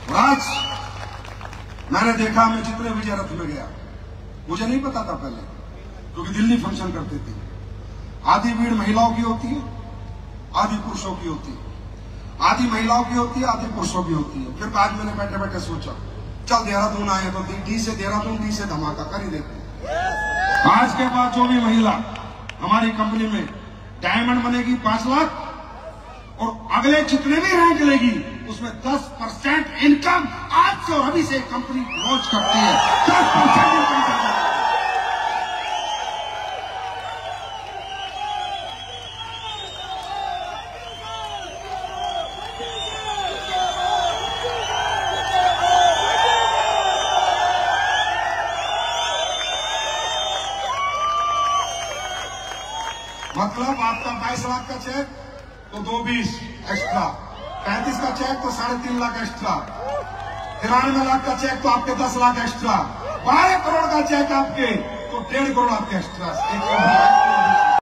और आज मैंने देखा, मैं जितने विजय रथ में गया, मुझे नहीं पता था पहले, क्योंकि दिल्ली फंक्शन करते थे, आधी भीड़ महिलाओं की होती है, आधी पुरुषों की होती है, आधी महिलाओं की होती है, आधी पुरुषों की होती है। फिर आज मैंने बैठे बैठे सोचा, चल देहरादून आए तो डी से देहरादून, डी से धमाका कर ही देते। आज के बाद जो भी महिला हमारी कंपनी में डायमंड बनेगी 5 लाख, और अगले जितने भी रैंक लेगी उसमें 10% इनकम आज से और अभी से कंपनी लॉन्च करती है। 10% इनकम। मतलब आपका 22 लाख का चेक तो 220 एक्स्ट्रा, 35 का चेक तो 3.5 लाख एक्स्ट्रा, 93 लाख का चेक तो आपके 10 लाख एक्स्ट्रा, 12 करोड़ का चेक आपके तो 1.5 करोड़ आपके एक्स्ट्रा।